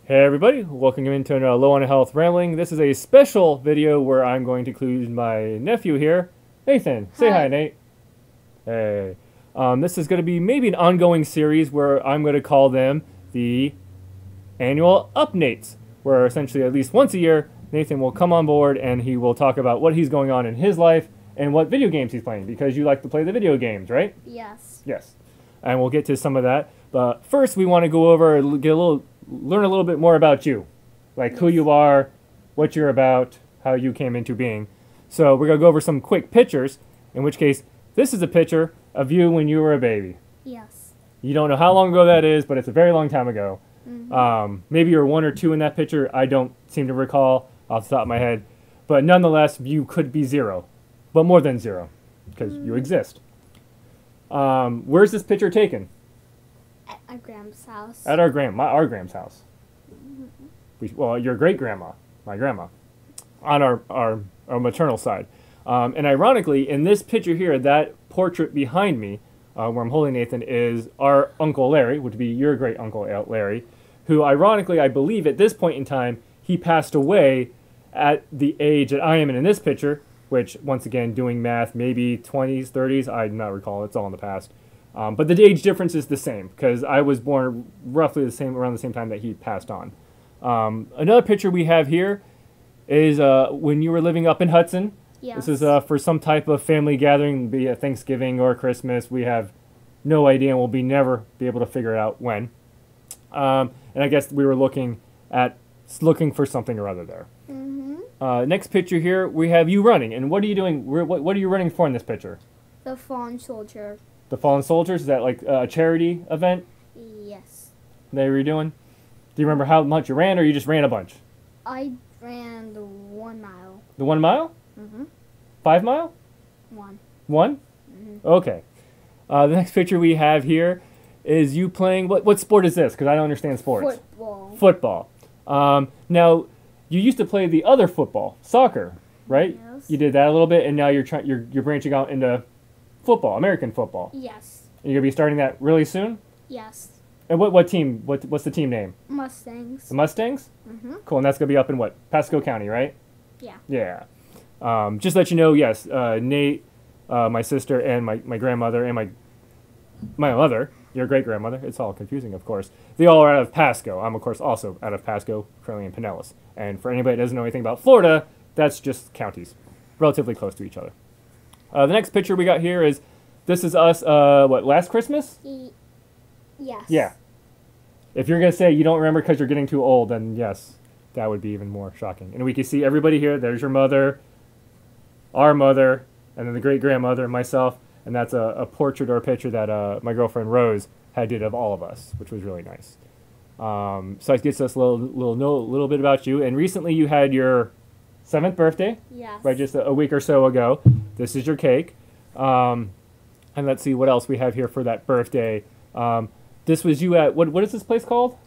Hey everybody, welcome into another Low on Health Rambling. This is a special video where I'm going to include my nephew here, Nathan. Say hi, Hi. Nate. Hey. This is going to be maybe an ongoing series where I'm going to call them the annual updates, where essentially at least once a year, Nathan will come on board and he will talk about what he's going on in his life and what video games he's playing, because you like to play the video games, right? Yes. Yes. And we'll get to some of that. But first, we want to go over and learn a little bit more about you, like who you are, what you're about, how you came into being. So we're gonna go over some quick pictures. In which case, this is a picture of you when you were a baby. Yes. You don't know how long ago that is, but it's a very long time ago. Mm-hmm. Maybe you're 1 or 2 in that picture. I don't seem to recall off the top of my head, but nonetheless, you could be 0, but more than 0, because you exist. Where's this picture taken? At my grandma's house. At our Graham's house. Well, your great grandma, my grandma, on our maternal side. And ironically, in this picture here, that portrait behind me, where I'm holding Nathan, is our Uncle Larry, which would be your great uncle Larry, who ironically, I believe at this point in time, he passed away at the age that I am in this picture, which once again, doing math, maybe 20s, 30s, I do not recall, it's all in the past. But the age difference is the same, because I was born roughly around the same time that he passed on. Another picture we have here is when you were living up in Hudson. Yes. This is for some type of family gathering, be it Thanksgiving or Christmas. We have no idea, and we'll never be able to figure it out when. And I guess we were looking for something or other there. Mm-hmm. Next picture here, we have you running. And what are you doing? What are you running for in this picture? The fallen soldier. The Fallen Soldiers? Is that like a charity event Yes. that you were doing? Do you remember how much you ran, or you just ran a bunch? I ran the 1 mile. The 1 mile? Mm-hmm. 5 mile? 1. 1? Mm-hmm. Okay. The next picture we have here is you playing, what sport is this? Because I don't understand sports. Football. Football. Now, you used to play the other football, soccer, right? Yes. You did that a little bit, and now you're branching out into football, American football. Yes. And you're gonna be starting that really soon. Yes. And what team? What's the team name? Mustangs. The Mustangs. Mm-hmm. Cool. And that's gonna be up in what? Pasco County, right? Yeah. Yeah. Just to let you know, yes, Nate, my sister, and my grandmother, and my mother, your great grandmother. It's all confusing, of course. They all are out of Pasco. I'm of course also out of Pasco, currently in Pinellas. And for anybody that doesn't know anything about Florida, that's just counties, relatively close to each other. The next picture we got here is, this is us, last Christmas? Yes. Yeah. If you're going to say you don't remember because you're getting too old, then yes, that would be even more shocking. And we can see everybody here. There's your mother, our mother, and then the great-grandmother, and myself. And that's a portrait or a picture that my girlfriend Rose had did of all of us, which was really nice. So it gets us a little bit about you. And recently you had your 7th birthday. Yes. Right, just a week or so ago. This is your cake. And let's see what else we have here for that birthday. This was you at, what is this place called?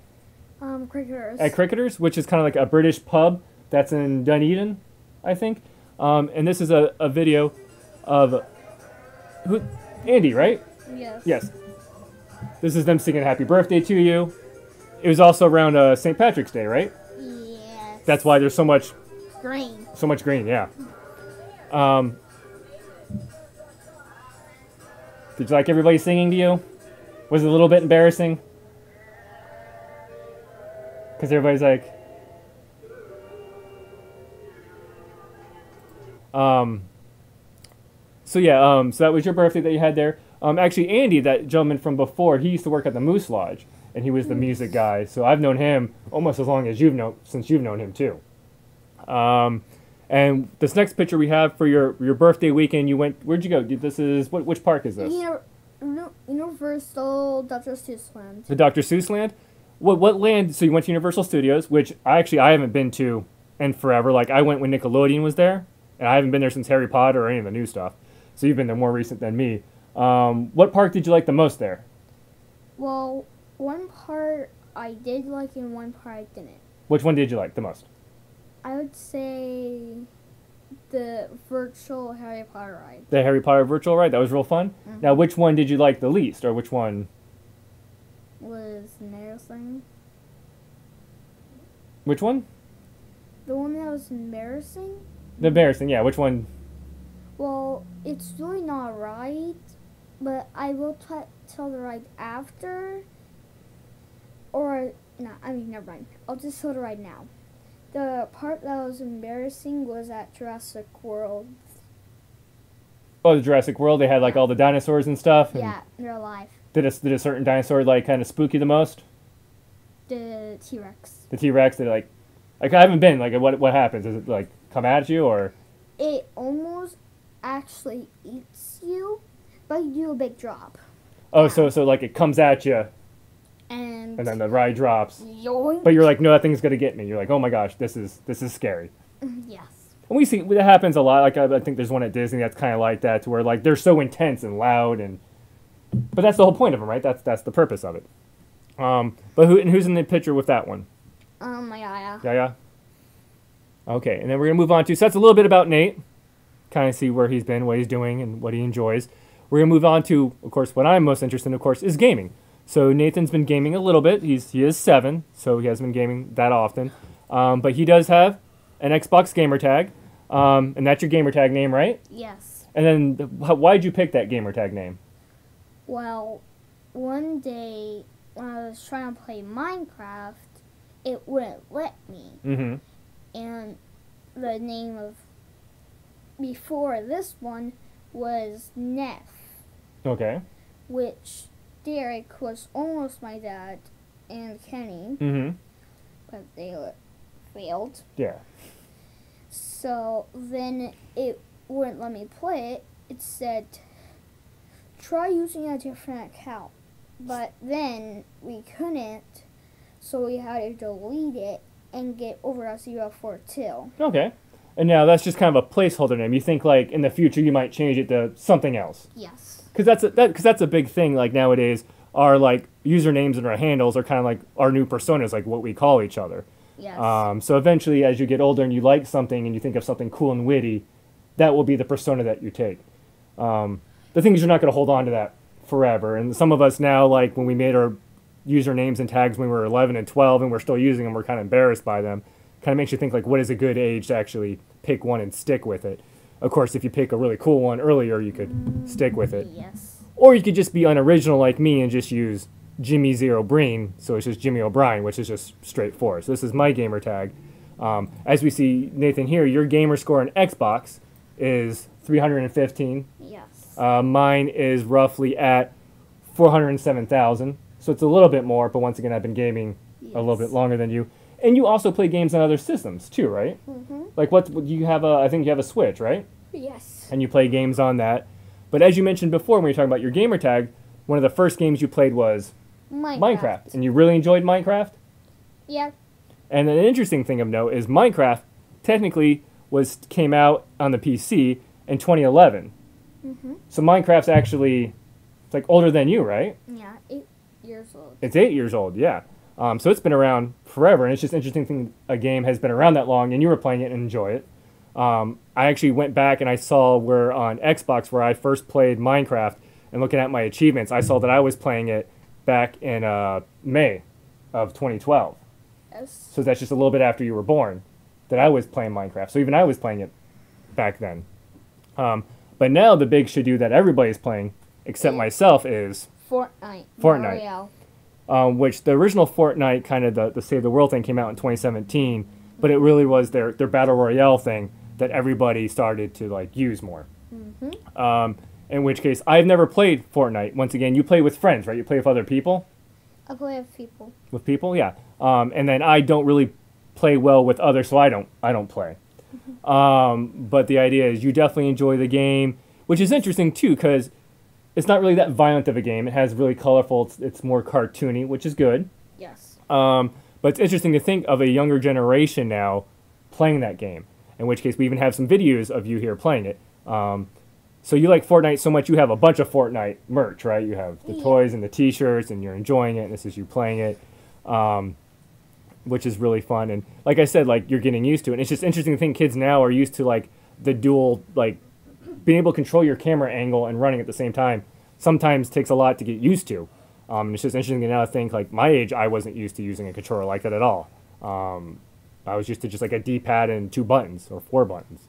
Cricketers. At Cricketers, which is kind of like a British pub that's in Dunedin, I think. And this is a video of Andy, right? Yes. Yes. This is them singing happy birthday to you. It was also around St. Patrick's Day, right? Yes. That's why there's so much green. green, yeah. Did you like everybody singing to you? Was it a little bit embarrassing? Because everybody's like... So yeah, so that was your birthday that you had there. Actually, Andy, that gentleman from before, he used to work at the Moose Lodge, and he was the music guy. So I've known him almost as long as since you've known him too. And this next picture we have for your birthday weekend, you went. Where'd you go? This is which park is this? Universal Dr. Seuss Land. The Dr. Seuss Land. What land? So you went to Universal Studios, which I haven't been to in forever. Like I went when Nickelodeon was there, and I haven't been there since Harry Potter or any of the new stuff. So you've been there more recent than me. What park did you like the most there? Well, one part I did like and one part I didn't. Which one did you like the most? I would say the virtual Harry Potter ride. The Harry Potter virtual ride? That was real fun? Mm-hmm. Now, which one did you like the least, or which one? Was Nail Thing. Which one? The one that was embarrassing? The embarrassing, yeah. Which one? Well, it's really not right, but I will tell the right after. Or, no, I mean, never mind. I'll just tell it right now. The part that was embarrassing was at Jurassic World. Oh, the Jurassic World. They had like all the dinosaurs and stuff. And Yeah, they're alive. did a certain dinosaur like kind of spook you the most? The T-Rex. The T-Rex. Did like I haven't been like what happens? Does it like come at you or? It almost actually eats you, but you do a big drop. Oh, so like it comes at you And and then the ride drops. yoink. But you're like, no, that thing's gonna get me. You're like, oh my gosh, this is scary. Yes. And we see that happens a lot. Like I think there's one at Disney that's kind of like that, to where like they're so intense and loud, but that's the whole point of them, right? That's the purpose of it. But who's in the picture with that one? My Yaya. Yeah. Okay, and then we're gonna move on to. So that's a little bit about Nate. Kind of see where he's been, what he's doing, and what he enjoys. We're gonna move on to, of course, what I'm most interested in, of course, is gaming. So Nathan's been gaming a little bit. He is 7, so he hasn't been gaming that often. But he does have an Xbox gamer tag, and that's your gamer tag name, right? Yes. And then why'd you pick that gamer tag name? Well, one day when I was trying to play Minecraft, it wouldn't let me. Mm-hmm. And the name of before this one was Neff, Okay. which Derek was almost my dad, and Kenny, Mm-hmm. but they failed. Yeah. So then it wouldn't let me play it. It said, try using a different account. But then we couldn't, so we had to delete it and get over a 042. Okay. And now that's just kind of a placeholder name. You think like in the future you might change it to something else. Yes. Because that's a big thing. Like nowadays, our like usernames and our handles are kind of like our new personas, like what we call each other. Yes. So eventually, as you get older and you like something and you think of something cool and witty, that will be the persona that you take. The thing is, you're not going to hold on to that forever. And some of us now, like when we made our usernames and tags when we were 11 and 12 and we're still using them, we're kind of embarrassed by them. Kind of makes you think like, what is a good age to actually pick one and stick with it? Of course, if you pick a really cool one earlier, you could stick with it. Yes. Or you could just be unoriginal like me and just use Jimmy Zero Breen, so it's just Jimmy O'Brien, which is just straightforward. So this is my gamer tag. As we see, Nathan here, your gamer score on Xbox is 315. Yes. Mine is roughly at 407,000. So it's a little bit more, but once again, I've been gaming a little bit longer than you. And you also play games on other systems too, right? Mm-hmm. Like what you have? I think you have a Switch, right? Yes. And you play games on that. But as you mentioned before, when you're talking about your gamer tag, one of the first games you played was Minecraft. And you really enjoyed Minecraft? Yeah. And an interesting thing of note is Minecraft technically came out on the PC in 2011. Mm-hmm. So Minecraft's actually, it's like older than you, right? Yeah, 8 years old. It's 8 years old, yeah. So it's been around forever, and it's just interesting thing a game has been around that long, and you were playing it and enjoy it. I actually went back and I saw where on Xbox where I first played Minecraft, and looking at my achievements, I saw that I was playing it back in May of 2012. Yes. So that's just a little bit after you were born that I was playing Minecraft. So even I was playing it back then. But now the big should-do that everybody's playing, except myself, is Fortnite. Fortnite. Which the original Fortnite, kind of the Save the World thing, came out in 2017, but it really was their Battle Royale thing that everybody started to like use more. Mm-hmm. In which case, I've never played Fortnite. Once again, you play with friends, right? You play with other people? I play with people. With people, yeah. And then I don't really play well with others, so I don't play. But the idea is you definitely enjoy the game, which is interesting too, because it's not really that violent of a game. It has really colorful, it's more cartoony, which is good. Yes. But it's interesting to think of a younger generation now playing that game, in which case we even have some videos of you here playing it. So you like Fortnite so much, you have a bunch of Fortnite merch, right? You have the toys and the t-shirts, and you're enjoying it, and this is you playing it, which is really fun. And like I said, like you're getting used to it. And it's just interesting to think kids now are used to like the dual, like being able to control your camera angle and running at the same time. Sometimes takes a lot to get used to. It's just interesting to now think, like my age, I wasn't used to using a controller like that at all. I was used to just like a D-pad and 2 buttons or 4 buttons.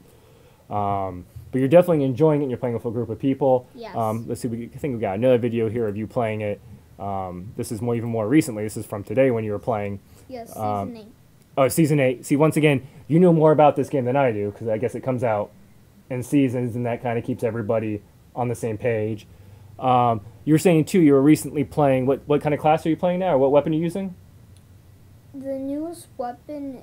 But you're definitely enjoying it. And you're playing with a full group of people. Yes. Let's see. I think we got another video here of you playing it. This is even more recently. This is from today when you were playing. Yes, season 8. Oh, season 8. See, once again, you know more about this game than I do because I guess it comes out in seasons, and that kind of keeps everybody on the same page. You were saying too, you were recently playing. What kind of class are you playing now, or what weapon are you using? The newest weapon.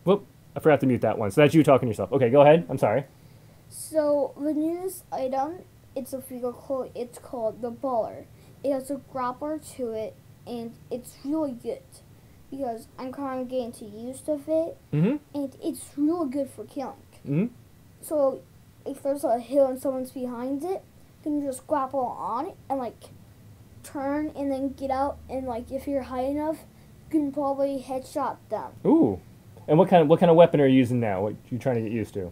Whoop! I forgot to mute that one. So that's you talking to yourself. Okay, go ahead. I'm sorry. So the newest item, it's a vehicle. It's called the Baller. It has a grappler to it, and it's really good because I'm kind of getting to used of it, Mm-hmm. and it's really good for killing. Mm-hmm. So if there's a hill and someone's behind it, you can just grapple on it and like turn and then get out, and like if you're high enough, you can probably headshot them. Ooh. And what kind of weapon are you using now? What you trying to get used to?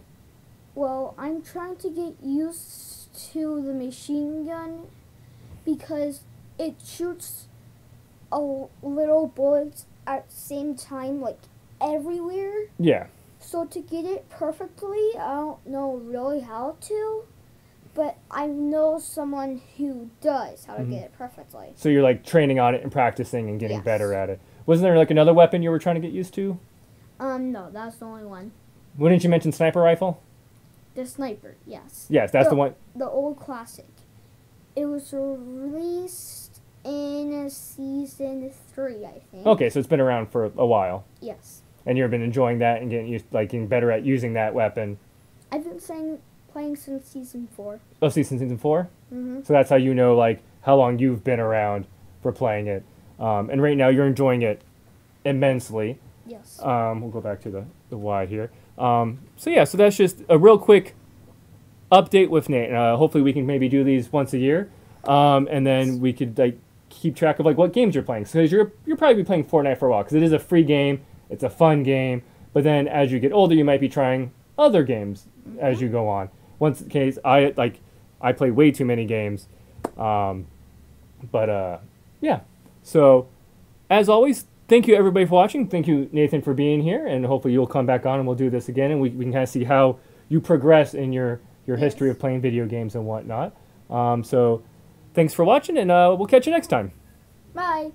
Well, I'm trying to get used to the machine gun because it shoots a little bullets at the same time, like everywhere. Yeah. So to get it perfectly, I don't know really how to, but I know someone who does how to get it perfectly. So you're like training on it and practicing and getting Yes. better at it. Wasn't there like another weapon you were trying to get used to? No, that's the only one. Wouldn't you mention sniper rifle? The sniper, yes. Yes, that's the one. The old classic. It was released in season 3, I think. Okay, so it's been around for a while, Yes. and you've been enjoying that and getting better at using that weapon. I've been playing since season 4. Oh, season 4. Mm-hmm. So that's how you know like how long you've been around for playing it, and right now you're enjoying it immensely. Yes. We'll go back to the wide here. So that's just a real quick update with Nate. Hopefully we can maybe do these once a year, and then we could like keep track of like what games you're playing. Because you're probably be playing Fortnite for a while because it is a free game. It's a fun game. But then as you get older, you might be trying other games as you go on. Once in case I play way too many games, yeah. So as always. Thank you, everybody, for watching. Thank you, Nathan, for being here. And hopefully you'll come back on and we'll do this again. And we can kind of see how you progress in your history of playing video games and whatnot. So thanks for watching, and we'll catch you next time. Bye.